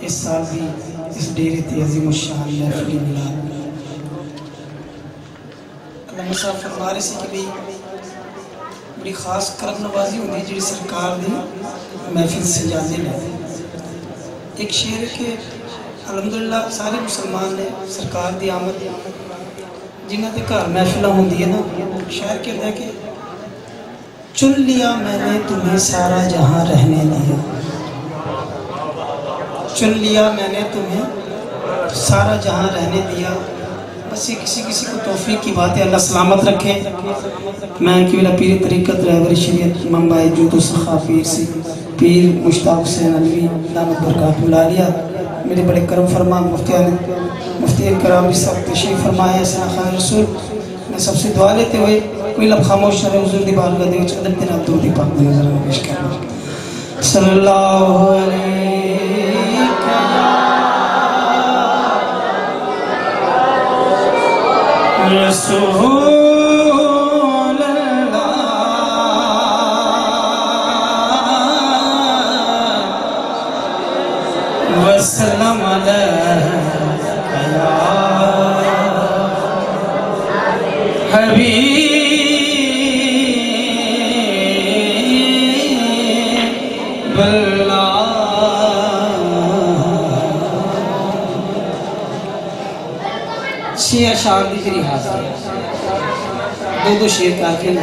इस साल भी इस डेरे ते अज़ीमुश्शान महफिल मिलाद अल्लाह साहब फरमा रहे सी कि भाई बड़ी खास करम नवाजी होंदी जी सरकार दी महफिल सजाते हैं। एक शेर के अलहमदुलिल्लाह सारे मुसलमान ने सरकार की आमद जिन्हों के घर महफिल होंगी है ना शायर कहता है कि चुन लिया मैंने तुम्हें सारा जहां रहने दिया, चुन लिया मैंने तुम्हें सारा जहां रहने दिया। बस ये किसी किसी को तौफीक की बात है, अल्लाह सलामत रखे। मैं कि मेरा पीर तरीक़त रहबर शरीयत मंबाए जुदो सखा पीर से पीर मुश्ताक हुसैन अलवी दामत बरकातुहु आलिया मेरे बड़े करम फरमा मुफ्ती कराम भी सब तशरीफ़ फरमाए सना खान रसूल। मैं सबसे दुआ लेते हुए कोई लब खामोश न रहे हुज़ूर दी बारगाह दे विच अदब दे नाल दुरूद पाक दी नज़र में पेश करना। सल्लल्लाहु अलैहि रसूल अल्लाह वसल्लम अलैका या हबीब अल्लाह। शेर शार की जी हाजिर दो शेर करके ना,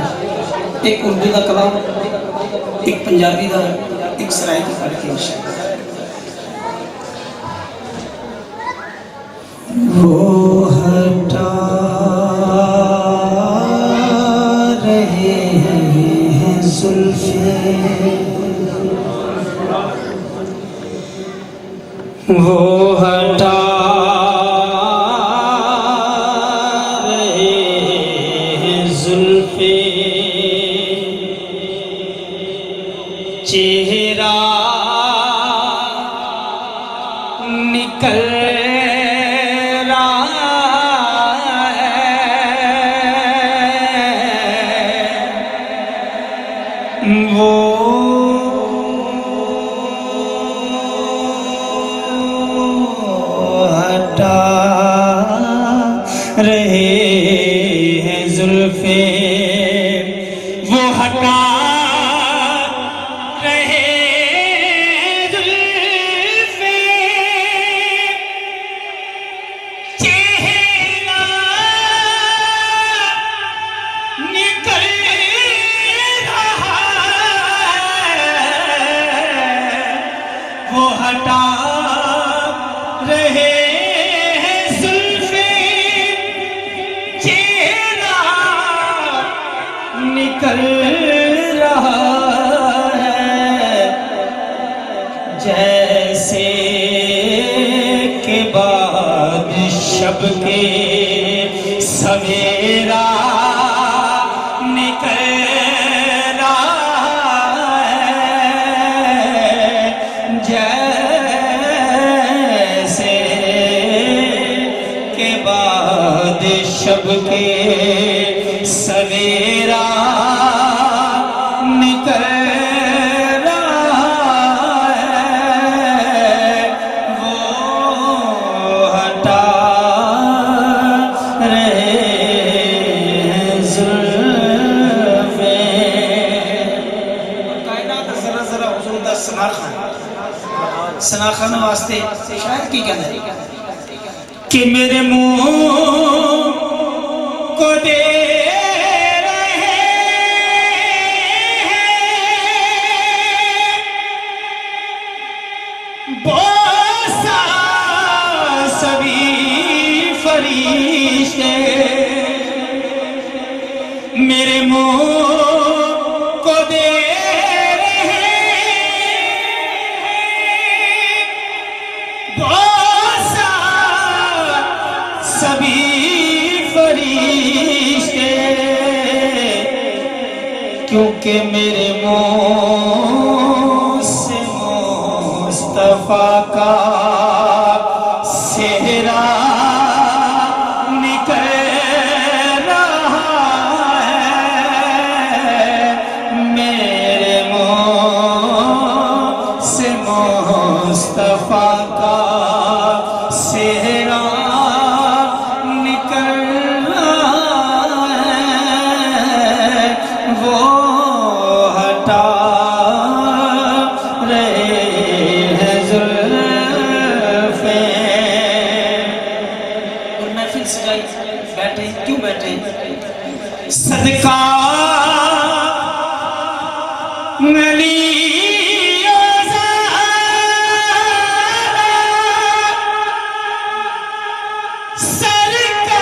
एक उर्दू का कलाम एक पंजाबी का एक सराइकी पढ़ के वो हटा रहे हैं जुल्फें, वो हटा चेहरा निकल रहा है, वो हटा रहे हैं जुल्फे, वो हटा निकल रहा है, जैसे के बाद शब के सवेरा निकल रहा है, जैसे के बाद शब के सवेरा निकल रहा है, वो हटा रहे जुल्फें। कायनात जरा जरा हुजूर दा सना खान वास्ते शायद की कहना है कि मेरे मुंह को दे मेरे मुंह को दे रहे सभी फरिश्ते, क्योंकि मेरे मुंह से मुस्तफा का सेहरा मुस्तफा का सदका अली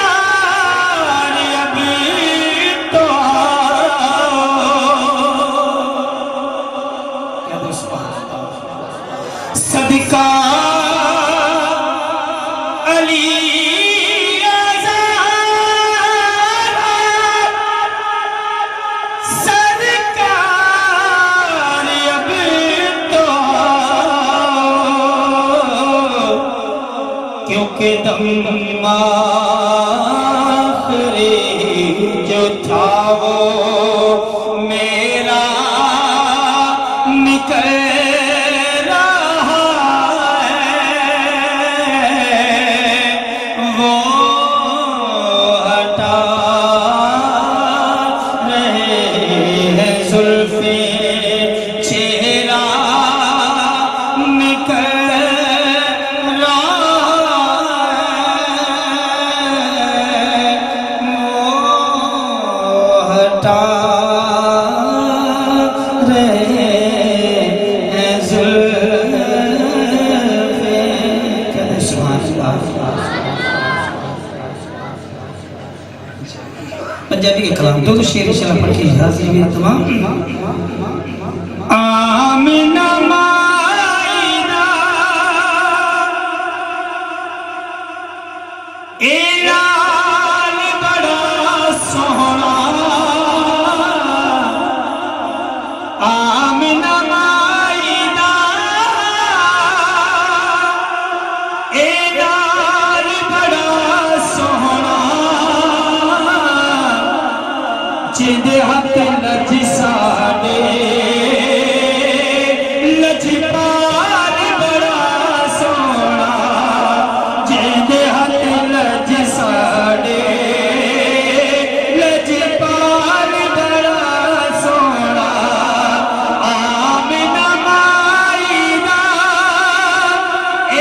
सरकार अभी तो क्या दोस्तों सदका अली क्योंकि दम आखिरी जो था वो मेरा निकल रहा है वो हटा रहे हैं जुल्फें चेहरा निकल पंजाबी के कलाम दो शेर इंशाल्लाह पढ़ के हाजिर में तमाम आमिना माइना ऐलान बड़ा सोहना आमिना माइना ऐलान बड़ा सोहना जिंदे हथ लज साडे लजपाल बड़ा सोना जिंदे हथ लज साडे लजपाल बड़ा सोना आमिना माइना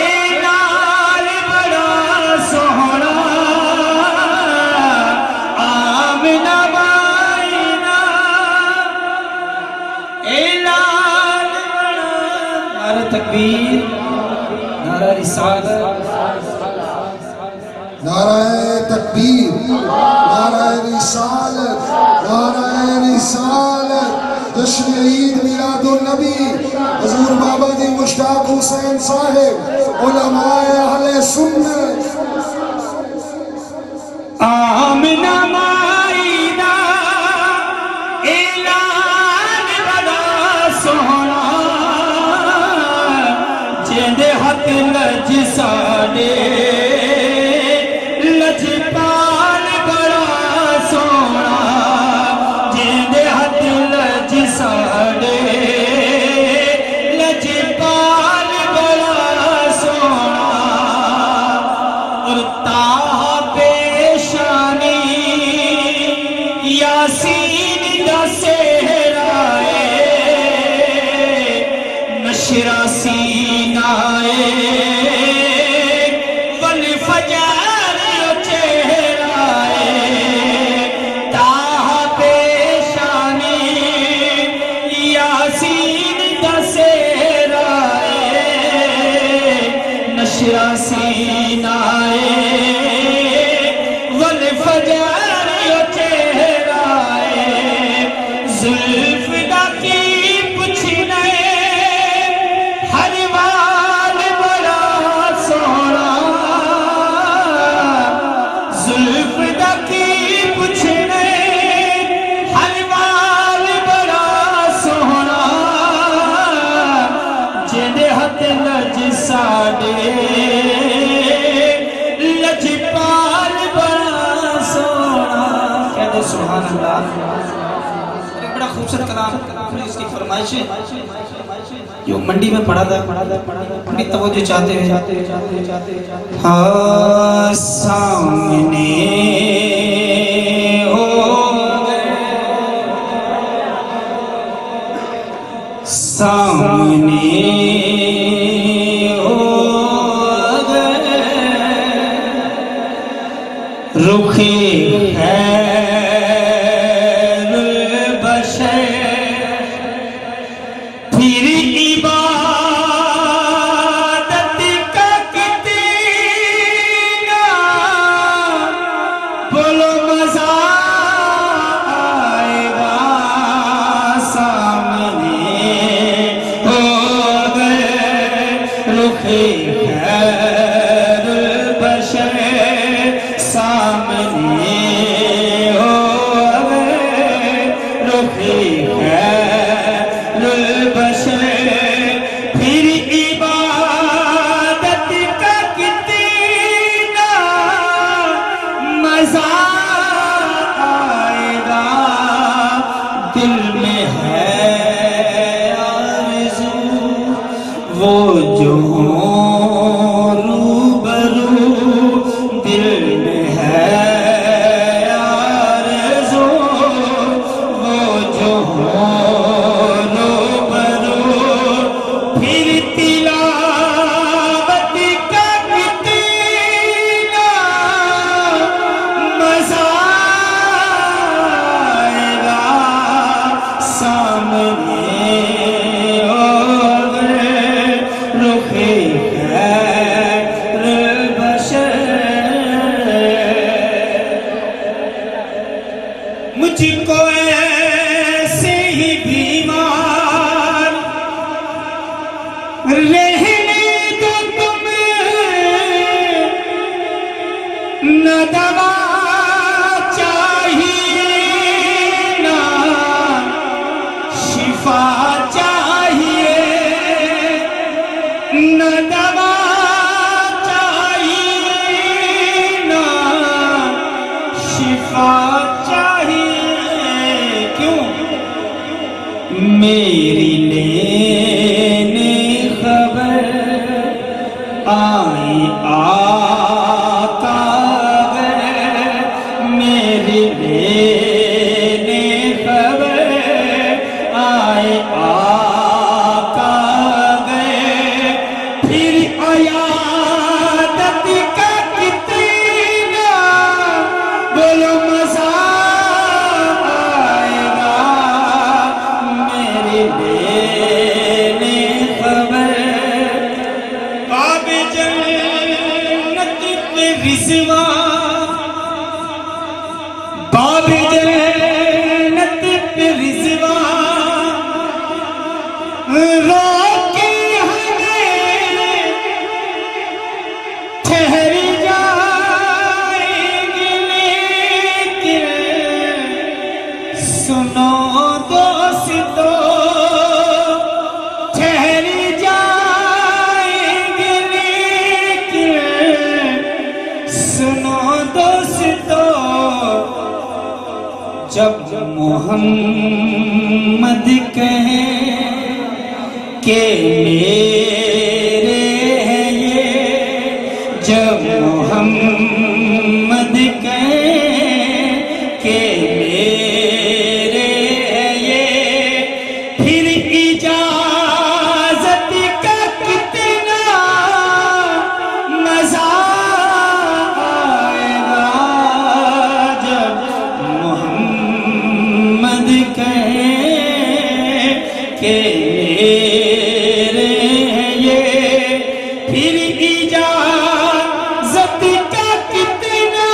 ऐलान बड़ा सोना आमिना नारा तकबीर नारा रिसालत नाराए तकबीर नाराए रिसालत नाराए रिसालत जश्न ईद मिलादुन नबी हुजूर बाबा जी मुश्ताक हुसैन साहिब उलमाए अहले सुन्नत आमिना माइना ऐलान बड़ा सोहना जिंदे हथ लज साडे लजपाल बड़ा सोना जिंदे हथ लज साडे लजपाल बड़ा सोना और ताहा पेशानी यासीन दा सेहराए नशरा सीनाए वल फजर चेहराए ताहा पेशानी यासीन दा सेहराए नशरा सीनाए वल फजर चेहराए जुल्फ दा की पुछने हर वाल बड़ा सोना जुल्फ दा की पुछने हर वाल बड़ा सोना जिंदे हथ लज साडे लजपाल बड़ा सोना कहते सुभान अल्लाह एक बड़ा खूबसूरत कलाम इसकी फरमाइश है जो मंडी में पढ़ा था बड़ी तवज्जो चाहते हुए हाँ सामने हो सामने हो रुखे है खैरुल बशर सामने हो अगर रुखे खैरुल बशर फिर इबादत का कितना मजा आएगा। दिल में है आरज़ू वो जो रूबरू, दिल में है आरज़ू वो जो रूबरू। फिर तिलावत का कितना मजा आएगा। सामने होगा रुखे खैरुल बशर। मुझको ऐसे ही बीमार रहने दो तुम, न दवा चाहिए ना शिफा चाहिए, न दवा चाहिए ना शिफा चाहिए। क्यों? मेरी लेने खबर आई आका गए, मेरी लेने खबर आए आका गए। फिर अयादत का कितना बोलो मजा आएगा। मेरी लेने खबर बाब जन्नत पे रिज़वा, बाब जन्नत पे रिज़वा रोके हमें ठहर जाएंगे। लेकिन सुनो दोस्तों ठहर जाएंगे। लेकिन सुनो दोस्तों जब मोहम्मद कहें के मेरे हैं ये, जब मोहम्मद कहें के मेरे हैं ये, फिर इजाजत का कितना मजा आएगा। जब मोहम्मद कहें के मेरे हैं ये, फिर इजाजत का कितना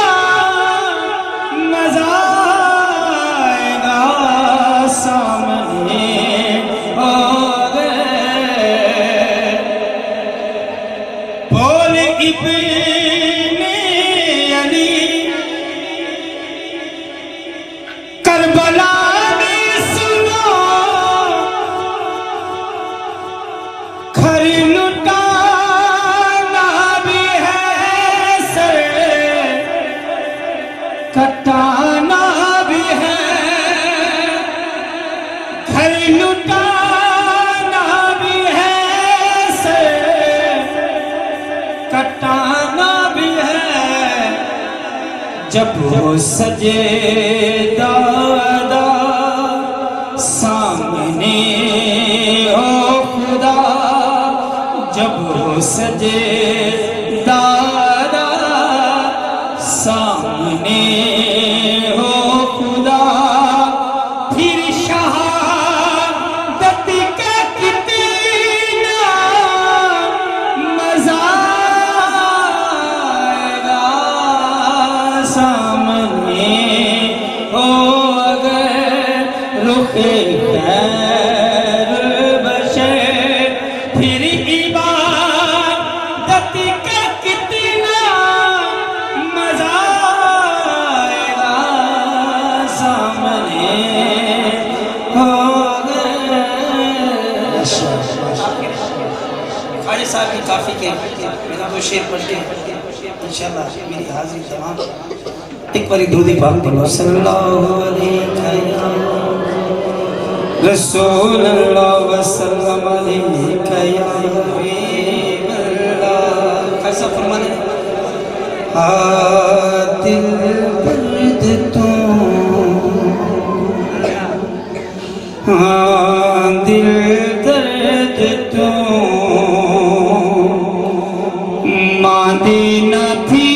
मजा आएगा। सामने हो गए बोल इब्ने अली करबला में सुनो खर लुटाना भी है सर कटाना भी है। खर लुटाना भी है सर कटाना भी है। जब हो सजे दादा सामने हो खुदा, जब हो सजे दादा सामने हो खुदा, फिर शहादत का कितना मजा आएगा। सामने हो अगर रुखे खैरुल बशर, फिर इबादत काफ़ी के मेरा तो शेर पढ़ के इंशाल्लाह मेरी हाजिरी तमाम। एक बारी दूधी पाक पढ़ो सल्लल्लाहु अलैहि रसूल अल्लाह वसल्लम अलैका या हबीब अल्लाह। कैसा फरमाने दिल दर्द तो दिल दर्द तो मांदी न थी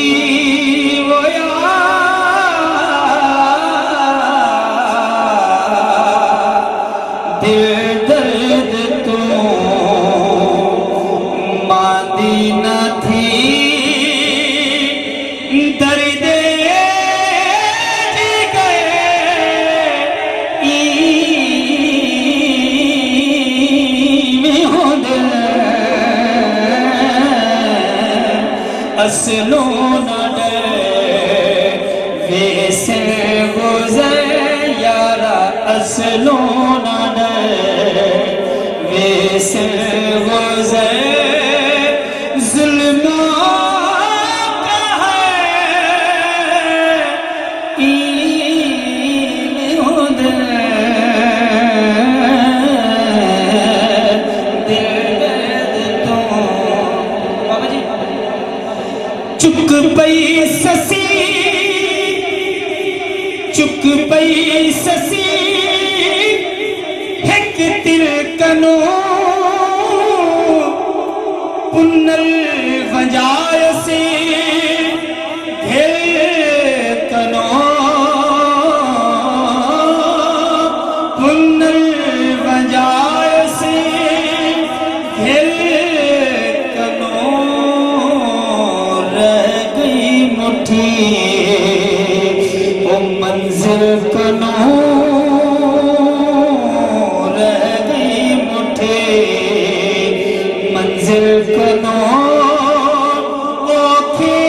वो यार दिल दर्द तो मांदी न थी दर्द असलो न वैसे गुजर यारा असलो न वैसे गुजर जुल्म का है चुक पई ससी चुक पई ससी हिक तिलकनो पुनल वंजाय से घेर कनो पुनल वंजाय से घेर कनो ओ मंजिल कनो रह गई मुठे मंजिल कनो ओखे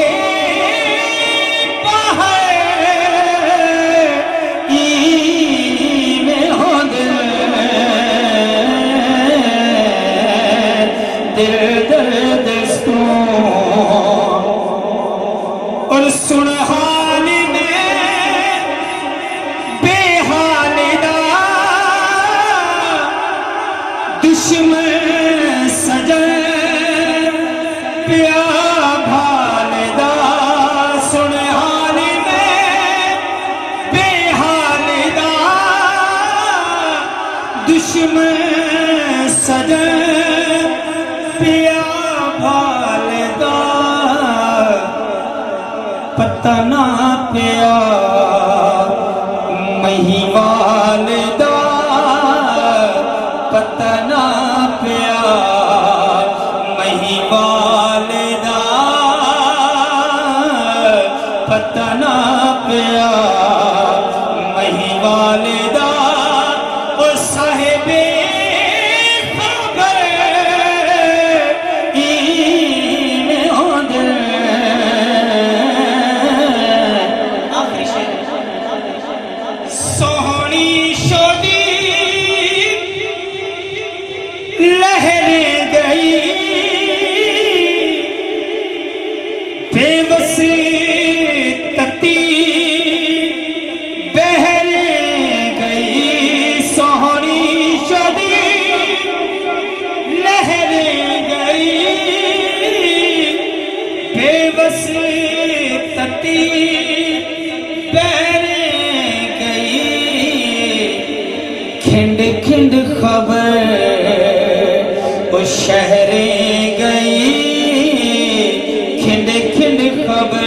में हो दिल दर्द और सुन हाल में बेहालिदा दुश्मन सजन प्या भालिदा सुन हाल में बेहालिदा दुश्मन सजन प्या भालिदा पता ना पिया महिवाल दा पता ना पिया महिवाल दा पता ना पिया महिवाल दा ओ साहिबे खिंड खिंड खबर वो शहरे गई खिंड खिंड खबर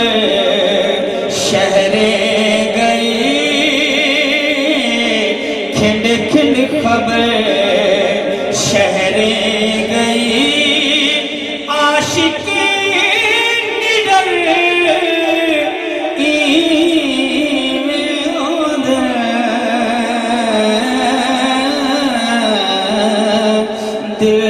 शहरे गई खिंड खिंड खबर शहरे गई आशिक निडर दिल